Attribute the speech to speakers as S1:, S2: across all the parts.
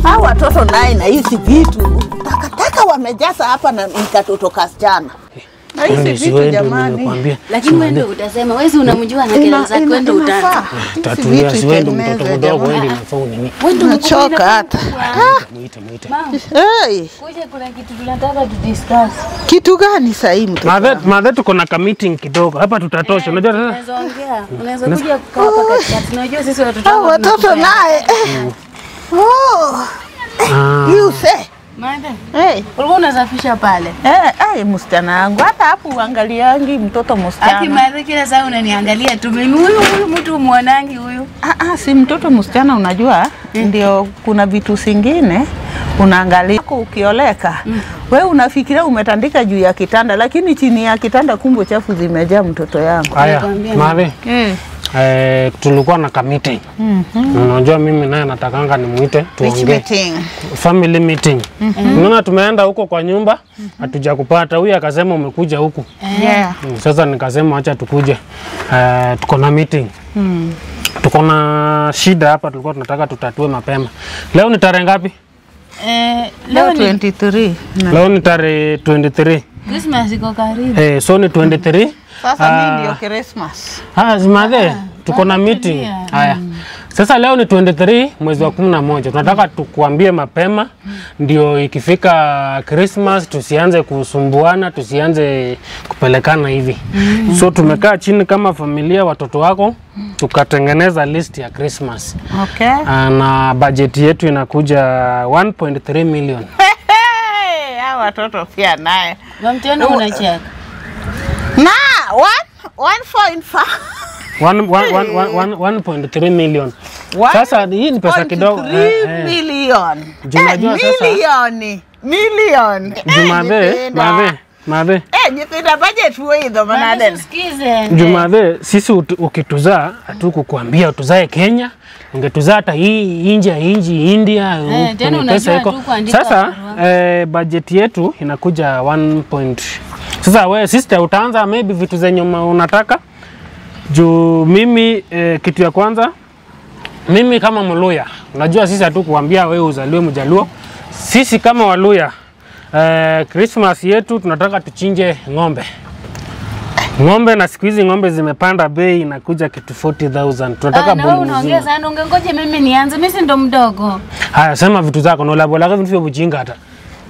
S1: Hawa watoto naye na hizi vitu takataka wamejaza hapa na nikatoto kasichana. Na hizi vitu jamani.
S2: Lakini wewe ndio utasema, wewe unamjua na kelele zake, wewe ndio utaanza.
S3: Tatulia siwendi mtoto mdogo wewe na phone ni.
S2: Wewe ndio
S1: unachoka hata.
S3: Muite.
S1: Hey.
S2: Kuja kuna kitu tunataka tu discuss.
S1: Kitu gani sasa hii mtoto?
S3: Madhe tuko na meeting kidogo. Hapa tutatosha. Unajua sasa?
S2: Unaweza ongea. Unaweza kuja kukaa hapa katikati. Unajua sisi
S1: watoto naye. You say.
S2: Madhe.
S1: Hey.
S2: Ulikuwa unasafisha pale.
S1: Msichana wangu hata hapo uangaliangi mtoto msichana.
S2: Aki madhe kila saa unaniangalia tu. Mimi huyu mtu muonangi huyu.
S1: Si mtoto msichana unajua ndio kuna vitu zingine unaangalia ukioleka. Wewe unafikiria umetandika juu ya kitanda lakini chini ya kitanda kumbe chafu zimejaa mtoto yangu.
S3: Haya, madhe. Tulikuwa na meeting. Unajua mimi naye natakanga nimuite tuongee. Family meeting. Unaona tumeenda huko kwa nyumba, hatuja kupata. Huyu akasema umekuja huku. Sasa nikasema acha tukuje. Tuko na meeting. Tuko na shida hapa tulikuwa tunataka tutatue mapema. Leo ni tarehe ngapi?
S1: Leo 23.
S3: Leo ni tarehe 23.
S2: Christmas iko karibu.
S3: So ni 23.
S1: Sasa mimi ndio Christmas.
S3: Zimadhe tuko na meeting. Haya. Sasa leo ni 23 mwezi wa 11. Tunataka tukuambie mapema ndio ikifika Christmas tusianze kusumbuana, tusianze kupelekana hivi. So tumekaa chini kama familia watoto wako tukatengeneza list ya Christmas. Na budget yetu inakuja 1.3 million.
S1: Hawa watoto pia naye.
S2: Mtendo unacheka.
S1: Na 1.5
S3: 1.3 million. Sasa hii ni pesa kidogo.
S1: 3 million.
S3: Unajua sasa
S1: million.
S3: Jumadhe.
S1: Jipenda budget wewe manade.
S3: Jumadhe sisi ukituzaa hatukukuambia utuzae Kenya. Ungetuzaa hata hii nje ya India. Pesa iko. Sasa budget yetu inakuja 1. Sasa wewe sister utaanza maybe vitu zenye unataka. Juu mimi kitu ya kwanza mimi kama Mluya unajua sisi hatukuambia wewe uzaliwe Mjaluo. Sisi kama Waluya Christmas yetu tunataka tuchinje ng'ombe. Ng'ombe na siku hizi ng'ombe zimepanda bei inakuja kitu 40,000. Tunataka
S2: bulu. Unaongea sana ungengoje mimi nianze mimi si ndo mdogo.
S3: Haya sema vitu zako na ulabola vitu vya bujinga hata.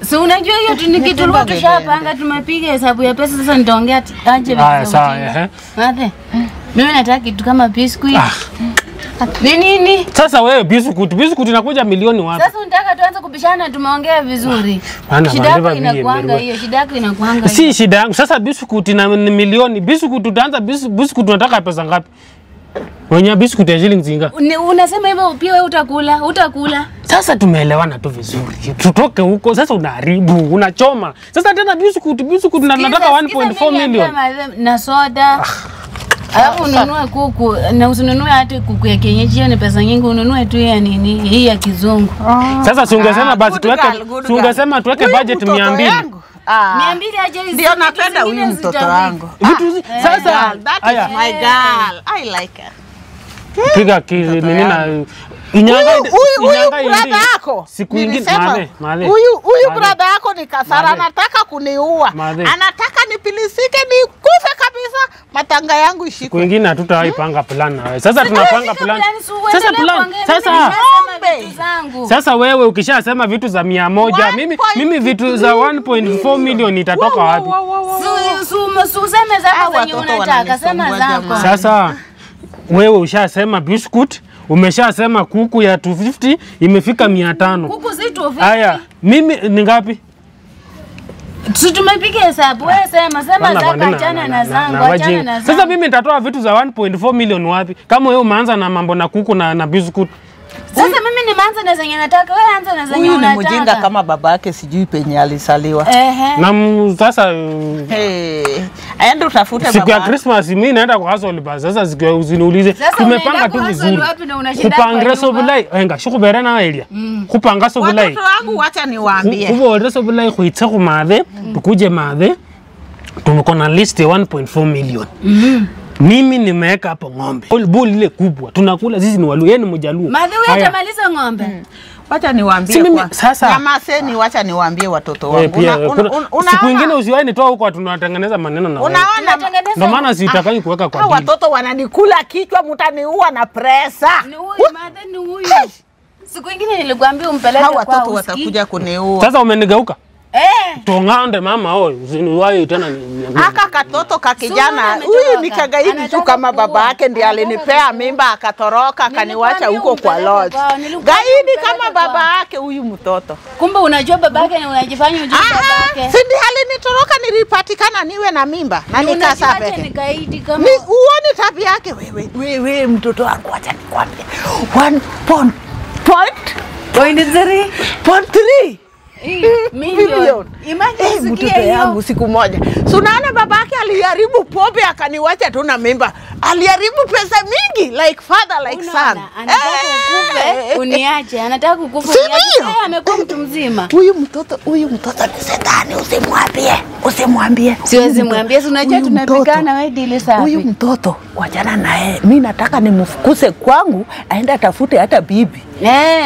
S2: Si unajua hiyo tu ni kitu tulikuwa tushapanga tumepiga hesabu ya pesa sasa nitaongea aje vitu.
S3: Sawa
S2: Madhe. Mimi nataka kitu kama biscuit. Nini?
S3: Sasa wewe biscuit inakuja milioni wapi?
S2: Sasa unataka tuanze kubishana tumeongea vizuri. Shida yako inakuanga hiyo, shida yako inakuanga.
S3: Si shida yangu. Sasa biscuit na milioni, biscuit utaanza biscuit unataka pesa ngapi? Wenye biscuit ya shilingi zinga.
S2: Unasema hivyo pia wewe utakula.
S3: Sasa tumeelewana tu vizuri. Tutoke huko sasa unaharibu, unachoma. Sasa tena biscuit nataka 1.4 million.
S2: Na soda. Alafu ununue kuku na usinunue hata kuku ya kienyeji hiyo ni pesa nyingi ununue tu ya nini hii ya kizungu.
S3: Sasa si ungesema basi tuweke budget 200.
S2: 200 aje hizi.
S1: Ndio napenda huyu mtoto wangu.
S3: Sasa
S1: that is my girl. I like her.
S3: Piga nini na
S1: huyu brother yako.
S3: Siku nyingine male.
S1: Huyu brother yako ni kasara anataka kuniua. Anataka nipilisike nikufe kabisa. Matanga yangu ishikwe.
S3: Siku nyingine hatutawahi panga plan na wewe. Sasa tunapanga plan. Sasa wewe ukishasema vitu za 100 mimi vitu za 1.4 million itatoka wapi?
S2: Useme zako zenye unataka, sema zako.
S3: Sasa wewe ushasema biscuit, umeshasema kuku ya 250 imefika 500.
S2: Kuku si 250.
S3: Haya, mimi ni ngapi?
S2: Tumepiga hesabu. Wewe sema zako achana na zangu,
S3: Sasa mimi nitatoa vitu za 1.4 million wapi? Kama wewe umeanza na mambo na kuku na biscuit.
S2: Sasa mimi nimeanza na zenye nataka, wewe anza na zenye unataka.
S1: Huyu ni mjinga kama babake sijui penye alisaliwa.
S3: Na sasa
S1: aende utafute baba.
S3: Siku ya Christmas mimi naenda kwa hustle basi. Sasa siku usiniulize. Tumepanga tu vizuri. Kupanga sobulai, enga shukubere na area. Kupanga sobulai.
S1: Watoto wangu acha niwaambie.
S3: Kubo sobulai kuitsa kumadhe, tukuje madhe. Tumeko na list ya 1.4 million. Mimi nimeweka hapo ng'ombe. Bull ile kubwa. Tunakula sisi ni Waluo, yeye ni Mjaluo.
S2: Madhewe atamaliza ng'ombe.
S1: Wacha niwaambie kwa sasa. Nyamaseni, wacha niwaambie watoto wangu.
S3: Siku nyingine usiwahi nitoa huko tunatengeneza maneno na wewe.
S1: Unaona?
S3: Ndio maana sitakangi kuweka kwa dini.
S1: Watoto wananikula kichwa, mtaniua na presa.
S2: Ni huyu madhe ni huyu. Siku nyingine nilikwambia umpeleke kwa
S1: watoto watakuja kuniua.
S3: Sasa umenigeuka? Tongande mama oi, usiniwahi tena
S1: aka katoto ka kijana. Huyu ni kagaidi tu kama baba yake ndiye alinipea mimba akatoroka akaniwacha huko kwa lodge. Gaidi kama baba yake huyu mtoto.
S2: Kumbe unajua baba yake na unajifanya unajua baba yake.
S1: Si ndiye alinitoroka nilipatikana niwe na mimba na nikasa peke.
S2: Ni gaidi kama.
S1: Ni uone tabia yake wewe mtoto wangu acha nikwambie. 1.3 million.
S2: Imagine
S1: mtoto yangu siku moja. So unaona babake aliharibu pombe akaniwacha tu na mimba. Aliharibu pesa mingi like father like son.
S2: Anataka ukufe uniache. Anataka kukufa uniache. Amekuwa mtu mzima.
S1: Huyu mtoto ni shetani, usimwambie.
S2: Siwezi mwambia, unajua tunapigana wewe dili safi.
S1: Huyu mtoto wajana na yeye. Mimi nataka nimfukuse kwangu aende atafute hata bibi.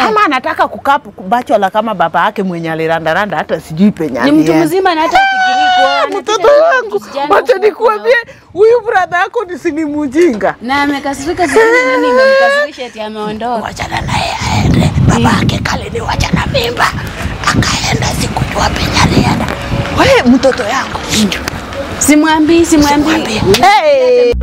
S1: Ama anataka kukaa bachelor kama baba yake mwenye alirandaranda hata sijui penya.
S2: Ni mtu mzima na hata fikiri kwa
S1: mtoto wangu. Wacha nikuambie huyu brother yako ni mjinga.
S2: Na amekasirika sisi nini imemkasirisha eti ameondoka.
S1: Wachana naye aende. Baba yake kale ni wacha na mimba. Akaenda sikujua penya alienda. Wewe mtoto yangu.
S2: Simwambii.
S1: Hey.